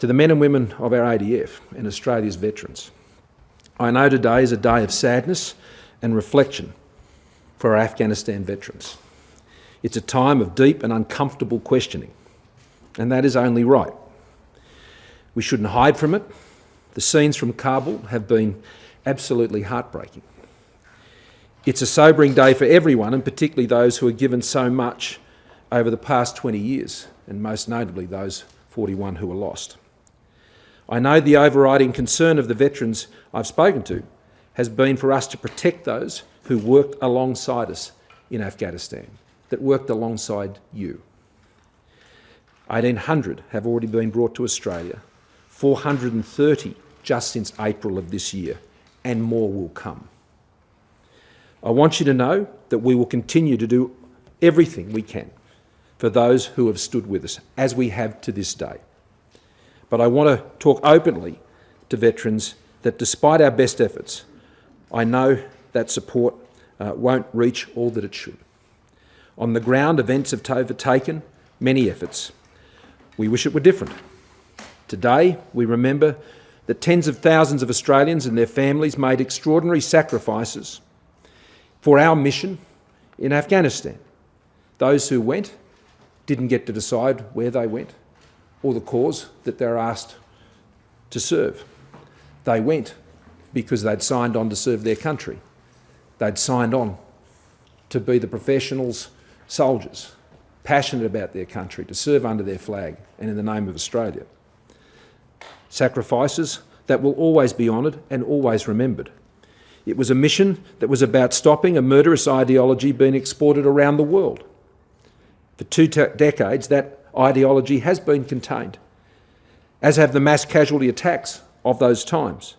To the men and women of our ADF and Australia's veterans, I know today is a day of sadness and reflection for our Afghanistan veterans. It's a time of deep and uncomfortable questioning, and that is only right. We shouldn't hide from it. The scenes from Kabul have been absolutely heartbreaking. It's a sobering day for everyone, and particularly those who have given so much over the past 20 years, and most notably those 41 who were lost. I know the overriding concern of the veterans I've spoken to has been for us to protect those who worked alongside us in Afghanistan, that worked alongside you. 1,800 have already been brought to Australia, 430 just since April of this year, and more will come. I want you to know that we will continue to do everything we can for those who have stood with us, as we have to this day. But I want to talk openly to veterans that despite our best efforts, I know that support won't reach all that it should. On the ground, events have overtaken many efforts. We wish it were different. Today, we remember that tens of thousands of Australians and their families made extraordinary sacrifices for our mission in Afghanistan. Those who went didn't get to decide where they went or the cause that they're asked to serve. They went because they'd signed on to serve their country. They'd signed on to be the professionals, soldiers, passionate about their country, to serve under their flag and in the name of Australia. Sacrifices that will always be honoured and always remembered. It was a mission that was about stopping a murderous ideology being exported around the world. For 2 decades, that ideology has been contained, as have the mass casualty attacks of those times.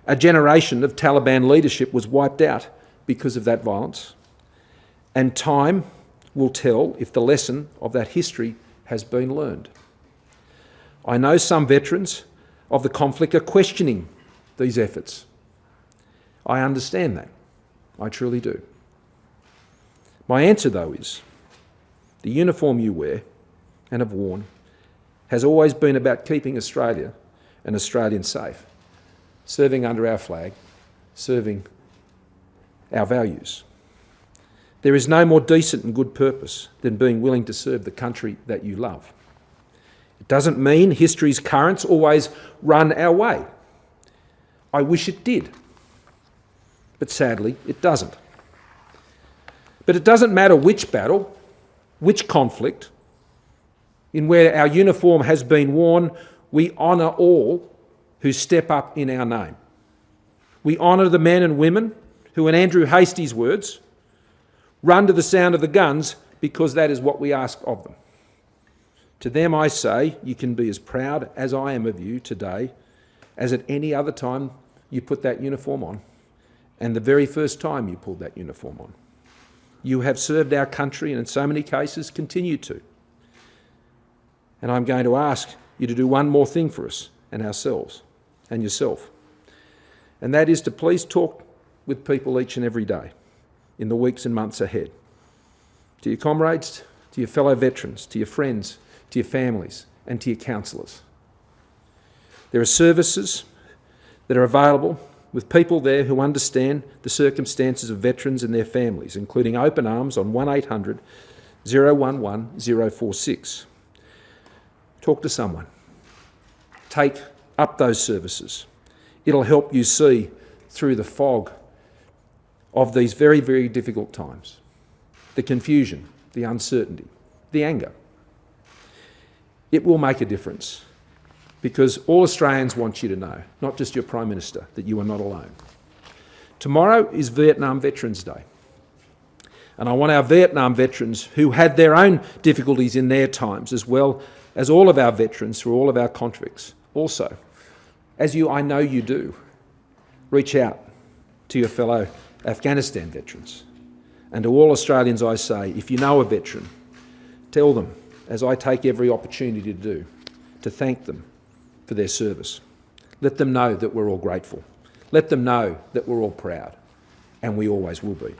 A generation of Taliban leadership was wiped out because of that violence, and time will tell if the lesson of that history has been learned. I know some veterans of the conflict are questioning these efforts. I understand that. I truly do. My answer, though, is the uniform you wear and have worn has always been about keeping Australia and Australians safe, serving under our flag, serving our values. There is no more decent and good purpose than being willing to serve the country that you love. It doesn't mean history's currents always run our way. I wish it did, but sadly it doesn't. But it doesn't matter which battle, which conflict, in where our uniform has been worn, we honour all who step up in our name. We honour the men and women who, in Andrew Hastie's words, run to the sound of the guns because that is what we ask of them. To them I say, you can be as proud as I am of you today as at any other time you put that uniform on, and the very first time you pulled that uniform on. You have served our country and in so many cases continue to. And I'm going to ask you to do one more thing for us and ourselves and yourself. And that is to please talk with people each and every day in the weeks and months ahead. To your comrades, to your fellow veterans, to your friends, to your families and to your counsellors. There are services that are available with people there who understand the circumstances of veterans and their families, including Open Arms on 1800 011 046. Talk to someone. Take up those services. It'll help you see through the fog of these very, very difficult times. The confusion, the uncertainty, the anger. It will make a difference because all Australians want you to know, not just your Prime Minister, that you are not alone. Tomorrow is Vietnam Veterans Day. And I want our Vietnam veterans who had their own difficulties in their times, as well as all of our veterans through all of our conflicts, also, as I know you do, reach out to your fellow Afghanistan veterans. And to all Australians I say, if you know a veteran, tell them, as I take every opportunity to do, to thank them for their service. Let them know that we're all grateful. Let them know that we're all proud, and we always will be.